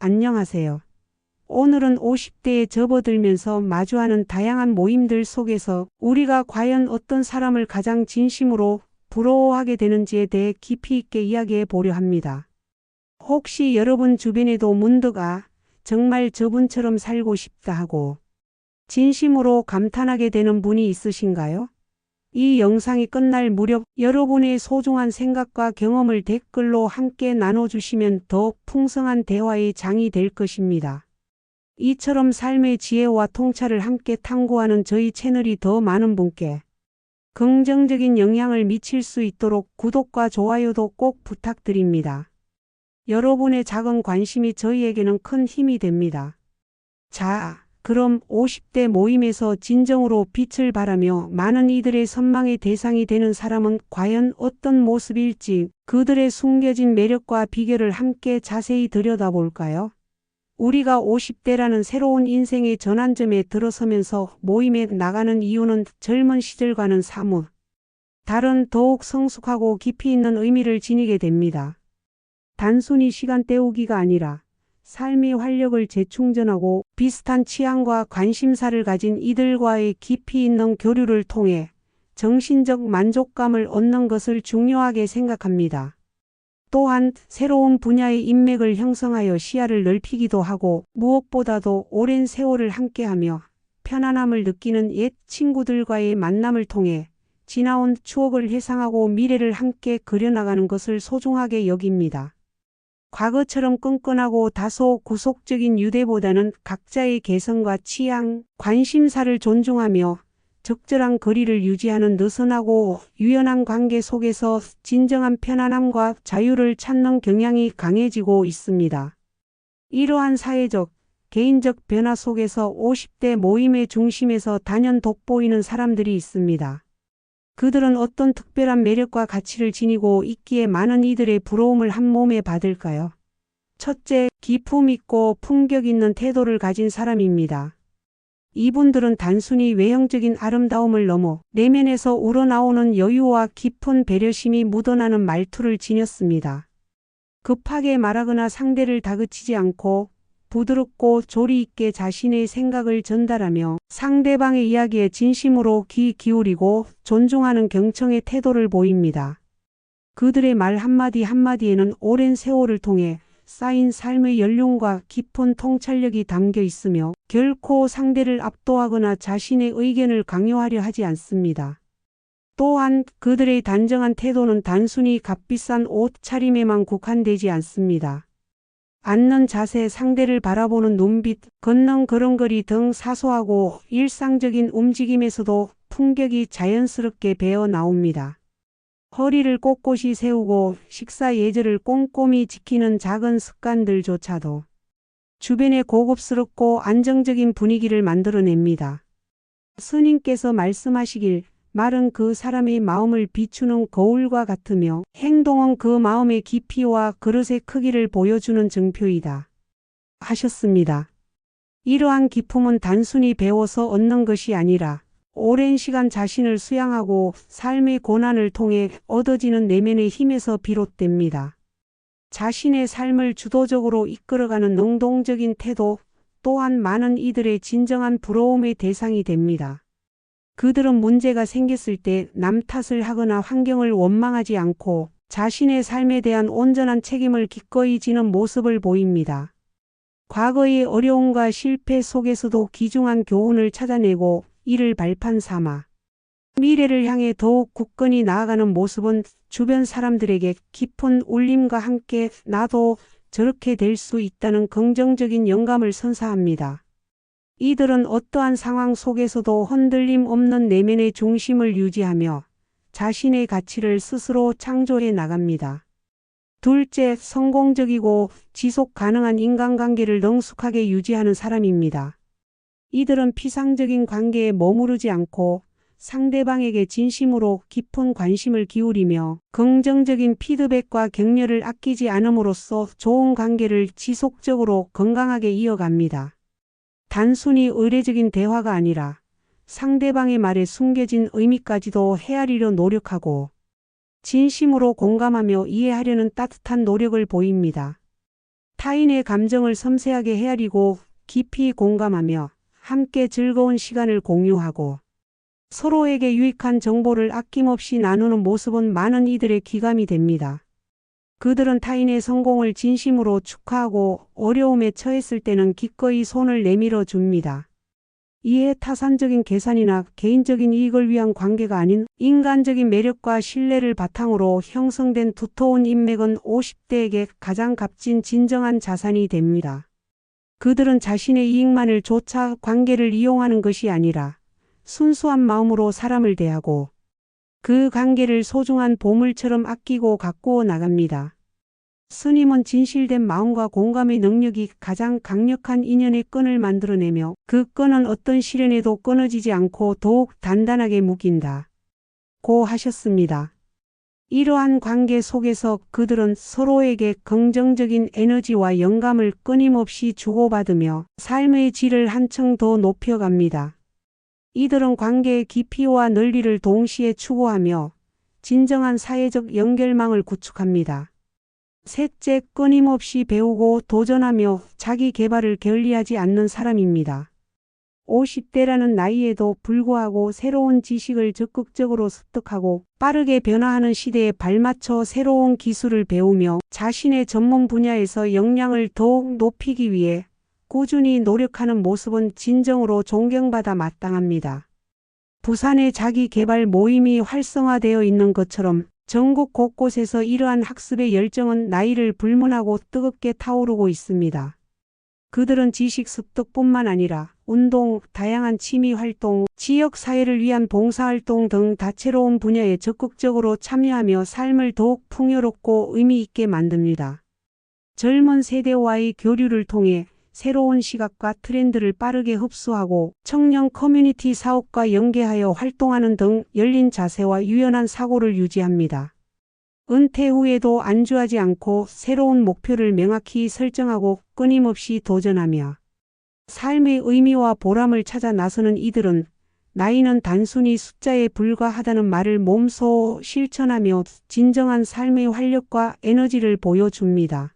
안녕하세요. 오늘은 50대에 접어들면서 마주하는 다양한 모임들 속에서 우리가 과연 어떤 사람을 가장 진심으로 부러워하게 되는지에 대해 깊이 있게 이야기해 보려 합니다. 혹시 여러분 주변에도 문득 정말 저분처럼 살고 싶다 하고 진심으로 감탄하게 되는 분이 있으신가요? 이 영상이 끝날 무렵 여러분의 소중한 생각과 경험을 댓글로 함께 나눠주시면 더욱 풍성한 대화의 장이 될 것입니다. 이처럼 삶의 지혜와 통찰을 함께 탐구하는 저희 채널이 더 많은 분께 긍정적인 영향을 미칠 수 있도록 구독과 좋아요도 꼭 부탁드립니다. 여러분의 작은 관심이 저희에게는 큰 힘이 됩니다. 자, 그럼 50대 모임에서 진정으로 빛을 발하며 많은 이들의 선망의 대상이 되는 사람은 과연 어떤 모습일지 그들의 숨겨진 매력과 비결을 함께 자세히 들여다볼까요? 우리가 50대라는 새로운 인생의 전환점에 들어서면서 모임에 나가는 이유는 젊은 시절과는 사뭇 다른 더욱 성숙하고 깊이 있는 의미를 지니게 됩니다. 단순히 시간 때우기가 아니라 삶의 활력을 재충전하고 비슷한 취향과 관심사를 가진 이들과의 깊이 있는 교류를 통해 정신적 만족감을 얻는 것을 중요하게 생각합니다. 또한 새로운 분야의 인맥을 형성하여 시야를 넓히기도 하고 무엇보다도 오랜 세월을 함께하며 편안함을 느끼는 옛 친구들과의 만남을 통해 지나온 추억을 회상하고 미래를 함께 그려나가는 것을 소중하게 여깁니다. 과거처럼 끈끈하고 다소 구속적인 유대보다는 각자의 개성과 취향, 관심사를 존중하며 적절한 거리를 유지하는 느슨하고 유연한 관계 속에서 진정한 편안함과 자유를 찾는 경향이 강해지고 있습니다. 이러한 사회적, 개인적 변화 속에서 50대 모임의 중심에서 단연 돋보이는 사람들이 있습니다. 그들은 어떤 특별한 매력과 가치를 지니고 있기에 많은 이들의 부러움을 한 몸에 받을까요? 첫째, 기품 있고 품격 있는 태도를 가진 사람입니다. 이분들은 단순히 외형적인 아름다움을 넘어 내면에서 우러나오는 여유와 깊은 배려심이 묻어나는 말투를 지녔습니다. 급하게 말하거나 상대를 다그치지 않고 부드럽고 조리 있게 자신의 생각을 전달하며 상대방의 이야기에 진심으로 귀 기울이고 존중하는 경청의 태도를 보입니다. 그들의 말 한마디 한마디에는 오랜 세월을 통해 쌓인 삶의 연륜과 깊은 통찰력이 담겨 있으며 결코 상대를 압도하거나 자신의 의견을 강요하려 하지 않습니다. 또한 그들의 단정한 태도는 단순히 값비싼 옷차림에만 국한되지 않습니다. 앉는 자세, 상대를 바라보는 눈빛, 걷는 걸음걸이 등 사소하고 일상적인 움직임에서도 품격이 자연스럽게 배어 나옵니다. 허리를 꼿꼿이 세우고 식사 예절을 꼼꼼히 지키는 작은 습관들조차도 주변에 고급스럽고 안정적인 분위기를 만들어냅니다. 스님께서 말씀하시길 말은 그 사람의 마음을 비추는 거울과 같으며 행동은 그 마음의 깊이와 그릇의 크기를 보여주는 증표이다 하셨습니다. 이러한 기품은 단순히 배워서 얻는 것이 아니라 오랜 시간 자신을 수양하고 삶의 고난을 통해 얻어지는 내면의 힘에서 비롯됩니다. 자신의 삶을 주도적으로 이끌어가는 능동적인 태도 또한 많은 이들의 진정한 부러움의 대상이 됩니다. 그들은 문제가 생겼을 때 남 탓을 하거나 환경을 원망하지 않고 자신의 삶에 대한 온전한 책임을 기꺼이 지는 모습을 보입니다. 과거의 어려움과 실패 속에서도 귀중한 교훈을 찾아내고 이를 발판 삼아 미래를 향해 더욱 굳건히 나아가는 모습은 주변 사람들에게 깊은 울림과 함께 나도 저렇게 될 수 있다는 긍정적인 영감을 선사합니다. 이들은 어떠한 상황 속에서도 흔들림 없는 내면의 중심을 유지하며 자신의 가치를 스스로 창조해 나갑니다. 둘째, 성공적이고 지속 가능한 인간관계를 능숙하게 유지하는 사람입니다. 이들은 피상적인 관계에 머무르지 않고 상대방에게 진심으로 깊은 관심을 기울이며 긍정적인 피드백과 격려를 아끼지 않음으로써 좋은 관계를 지속적으로 건강하게 이어갑니다. 단순히 의례적인 대화가 아니라 상대방의 말에 숨겨진 의미까지도 헤아리려 노력하고 진심으로 공감하며 이해하려는 따뜻한 노력을 보입니다. 타인의 감정을 섬세하게 헤아리고 깊이 공감하며 함께 즐거운 시간을 공유하고 서로에게 유익한 정보를 아낌없이 나누는 모습은 많은 이들의 기감이 됩니다. 그들은 타인의 성공을 진심으로 축하하고 어려움에 처했을 때는 기꺼이 손을 내밀어 줍니다. 이에 타산적인 계산이나 개인적인 이익을 위한 관계가 아닌 인간적인 매력과 신뢰를 바탕으로 형성된 두터운 인맥은 50대에게 가장 값진 진정한 자산이 됩니다. 그들은 자신의 이익만을 좇아 관계를 이용하는 것이 아니라 순수한 마음으로 사람을 대하고 그 관계를 소중한 보물처럼 아끼고 가꾸어 나갑니다. 스님은 진실된 마음과 공감의 능력이 가장 강력한 인연의 끈을 만들어내며 그 끈은 어떤 시련에도 끊어지지 않고 더욱 단단하게 묶인다. 고 하셨습니다. 이러한 관계 속에서 그들은 서로에게 긍정적인 에너지와 영감을 끊임없이 주고받으며 삶의 질을 한층 더 높여갑니다. 이들은 관계의 깊이와 넓이를 동시에 추구하며 진정한 사회적 연결망을 구축합니다. 셋째, 끊임없이 배우고 도전하며 자기 개발을 게을리하지 않는 사람입니다. 50대라는 나이에도 불구하고 새로운 지식을 적극적으로 습득하고 빠르게 변화하는 시대에 발맞춰 새로운 기술을 배우며 자신의 전문 분야에서 역량을 더욱 높이기 위해 꾸준히 노력하는 모습은 진정으로 존경받아 마땅합니다. 부산의 자기 개발 모임이 활성화되어 있는 것처럼 전국 곳곳에서 이러한 학습의 열정은 나이를 불문하고 뜨겁게 타오르고 있습니다. 그들은 지식 습득뿐만 아니라 운동, 다양한 취미 활동, 지역 사회를 위한 봉사활동 등 다채로운 분야에 적극적으로 참여하며 삶을 더욱 풍요롭고 의미 있게 만듭니다. 젊은 세대와의 교류를 통해 새로운 시각과 트렌드를 빠르게 흡수하고 청년 커뮤니티 사업과 연계하여 활동하는 등 열린 자세와 유연한 사고를 유지합니다. 은퇴 후에도 안주하지 않고 새로운 목표를 명확히 설정하고 끊임없이 도전하며 삶의 의미와 보람을 찾아 나서는 이들은 나이는 단순히 숫자에 불과하다는 말을 몸소 실천하며 진정한 삶의 활력과 에너지를 보여줍니다.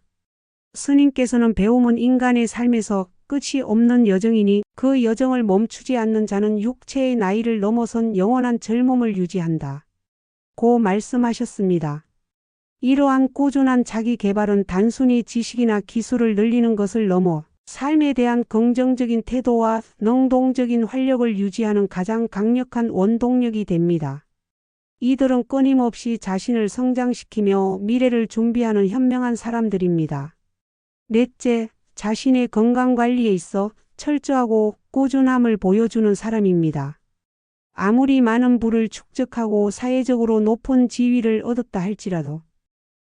스님께서는 배움은 인간의 삶에서 끝이 없는 여정이니 그 여정을 멈추지 않는 자는 육체의 나이를 넘어선 영원한 젊음을 유지한다. 고 말씀하셨습니다. 이러한 꾸준한 자기 개발은 단순히 지식이나 기술을 늘리는 것을 넘어 삶에 대한 긍정적인 태도와 능동적인 활력을 유지하는 가장 강력한 원동력이 됩니다. 이들은 끊임없이 자신을 성장시키며 미래를 준비하는 현명한 사람들입니다. 넷째, 자신의 건강관리에 있어 철저하고 꾸준함을 보여주는 사람입니다. 아무리 많은 부를 축적하고 사회적으로 높은 지위를 얻었다 할지라도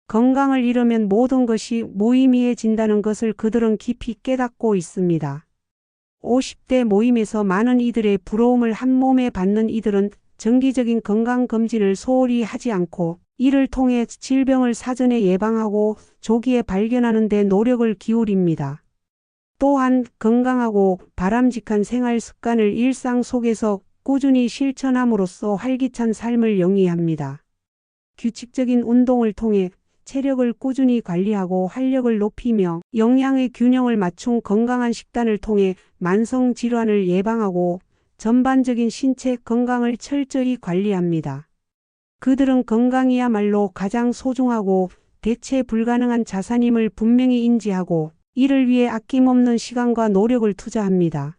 건강을 잃으면 모든 것이 무의미해진다는 것을 그들은 깊이 깨닫고 있습니다. 50대 모임에서 많은 이들의 부러움을 한몸에 받는 이들은 정기적인 건강검진을 소홀히 하지 않고 이를 통해 질병을 사전에 예방하고 조기에 발견하는 데 노력을 기울입니다. 또한 건강하고 바람직한 생활 습관을 일상 속에서 꾸준히 실천함으로써 활기찬 삶을 영위합니다. 규칙적인 운동을 통해 체력을 꾸준히 관리하고 활력을 높이며 영양의 균형을 맞춘 건강한 식단을 통해 만성 질환을 예방하고 전반적인 신체 건강을 철저히 관리합니다. 그들은 건강이야말로 가장 소중하고 대체 불가능한 자산임을 분명히 인지하고 이를 위해 아낌없는 시간과 노력을 투자합니다.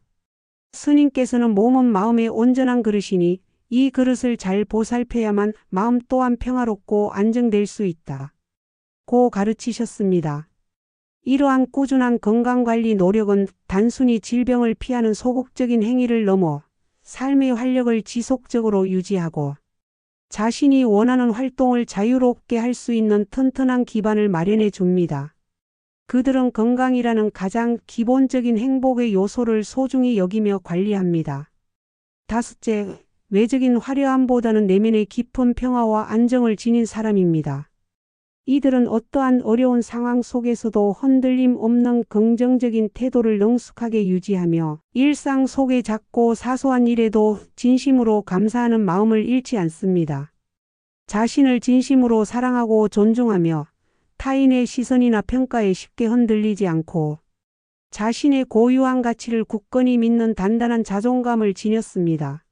스님께서는 몸은 마음의 온전한 그릇이니 이 그릇을 잘 보살펴야만 마음 또한 평화롭고 안정될 수 있다. 고 가르치셨습니다. 이러한 꾸준한 건강관리 노력은 단순히 질병을 피하는 소극적인 행위를 넘어 삶의 활력을 지속적으로 유지하고 자신이 원하는 활동을 자유롭게 할 수 있는 튼튼한 기반을 마련해 줍니다. 그들은 건강이라는 가장 기본적인 행복의 요소를 소중히 여기며 관리합니다. 다섯째, 외적인 화려함보다는 내면의 깊은 평화와 안정을 지닌 사람입니다. 이들은 어떠한 어려운 상황 속에서도 흔들림 없는 긍정적인 태도를 능숙하게 유지하며 일상 속의 작고 사소한 일에도 진심으로 감사하는 마음을 잃지 않습니다. 자신을 진심으로 사랑하고 존중하며 타인의 시선이나 평가에 쉽게 흔들리지 않고 자신의 고유한 가치를 굳건히 믿는 단단한 자존감을 지녔습니다.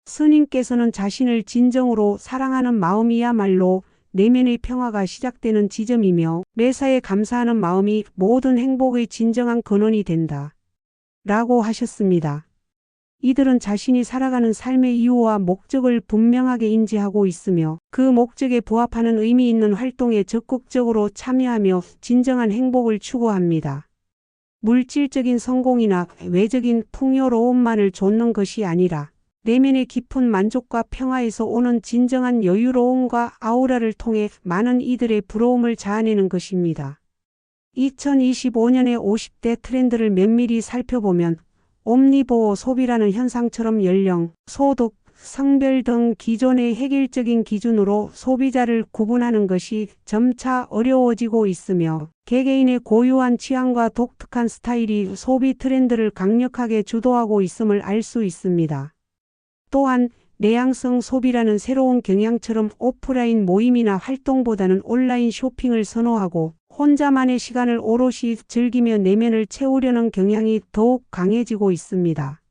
스님께서는 자신을 진정으로 사랑하는 마음이야말로 내면의 평화가 시작되는 지점이며 매사에 감사하는 마음이 모든 행복의 진정한 근원이 된다. 라고 하셨습니다. 이들은 자신이 살아가는 삶의 이유와 목적을 분명하게 인지하고 있으며 그 목적에 부합하는 의미 있는 활동에 적극적으로 참여하며 진정한 행복을 추구합니다. 물질적인 성공이나 외적인 풍요로움만을 좇는 것이 아니라 내면의 깊은 만족과 평화에서 오는 진정한 여유로움과 아우라를 통해 많은 이들의 부러움을 자아내는 것입니다. 2025년의 50대 트렌드를 면밀히 살펴보면 옴니보어 소비라는 현상처럼 연령, 소득, 성별 등 기존의 획일적인 기준으로 소비자를 구분하는 것이 점차 어려워지고 있으며 개개인의 고유한 취향과 독특한 스타일이 소비 트렌드를 강력하게 주도하고 있음을 알 수 있습니다. 또한 내향성 소비라는 새로운 경향처럼 오프라인 모임이나 활동보다는 온라인 쇼핑을 선호하고 혼자만의 시간을 오롯이 즐기며 내면을 채우려는 경향이 더욱 강해지고 있습니다.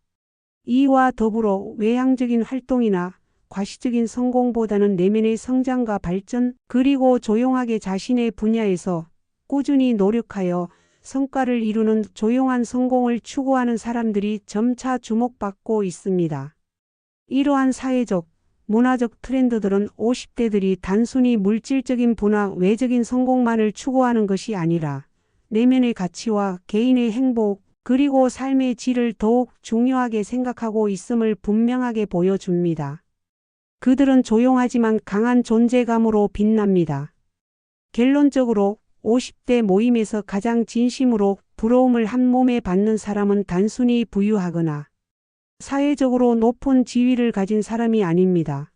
이와 더불어 외향적인 활동이나 과시적인 성공보다는 내면의 성장과 발전, 그리고 조용하게 자신의 분야에서 꾸준히 노력하여 성과를 이루는 조용한 성공을 추구하는 사람들이 점차 주목받고 있습니다. 이러한 사회적, 문화적 트렌드들은 50대들이 단순히 물질적인 부나 외적인 성공만을 추구하는 것이 아니라 내면의 가치와 개인의 행복, 그리고 삶의 질을 더욱 중요하게 생각하고 있음을 분명하게 보여줍니다. 그들은 조용하지만 강한 존재감으로 빛납니다. 결론적으로 50대 모임에서 가장 진심으로 부러움을 한 몸에 받는 사람은 단순히 부유하거나 사회적으로 높은 지위를 가진 사람이 아닙니다.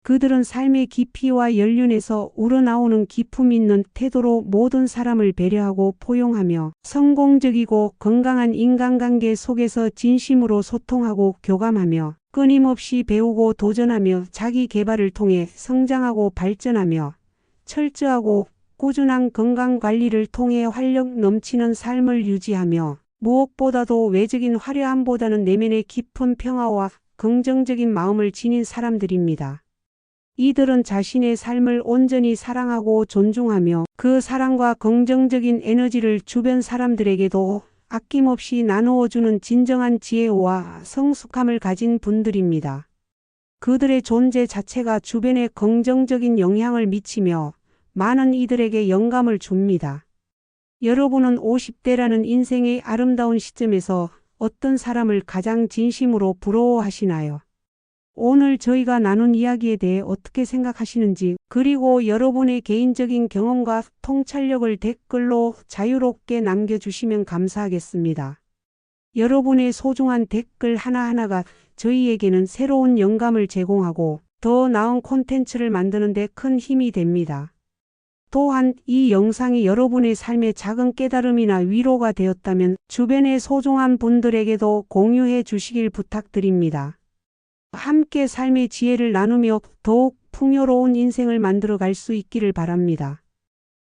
그들은 삶의 깊이와 연륜에서 우러나오는 기품 있는 태도로 모든 사람을 배려하고 포용하며 성공적이고 건강한 인간관계 속에서 진심으로 소통하고 교감하며 끊임없이 배우고 도전하며 자기 개발을 통해 성장하고 발전하며 철저하고 꾸준한 건강관리를 통해 활력 넘치는 삶을 유지하며 무엇보다도 외적인 화려함보다는 내면의 깊은 평화와 긍정적인 마음을 지닌 사람들입니다. 이들은 자신의 삶을 온전히 사랑하고 존중하며 그 사랑과 긍정적인 에너지를 주변 사람들에게도 아낌없이 나누어주는 진정한 지혜와 성숙함을 가진 분들입니다. 그들의 존재 자체가 주변에 긍정적인 영향을 미치며 많은 이들에게 영감을 줍니다. 여러분은 50대라는 인생의 아름다운 시점에서 어떤 사람을 가장 진심으로 부러워하시나요? 오늘 저희가 나눈 이야기에 대해 어떻게 생각하시는지, 그리고 여러분의 개인적인 경험과 통찰력을 댓글로 자유롭게 남겨주시면 감사하겠습니다. 여러분의 소중한 댓글 하나하나가 저희에게는 새로운 영감을 제공하고 더 나은 콘텐츠를 만드는 데 큰 힘이 됩니다. 또한 이 영상이 여러분의 삶에 작은 깨달음이나 위로가 되었다면 주변의 소중한 분들에게도 공유해 주시길 부탁드립니다. 함께 삶의 지혜를 나누며 더욱 풍요로운 인생을 만들어 갈 수 있기를 바랍니다.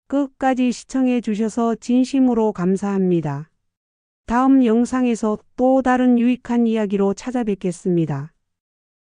끝까지 시청해 주셔서 진심으로 감사합니다. 다음 영상에서 또 다른 유익한 이야기로 찾아뵙겠습니다.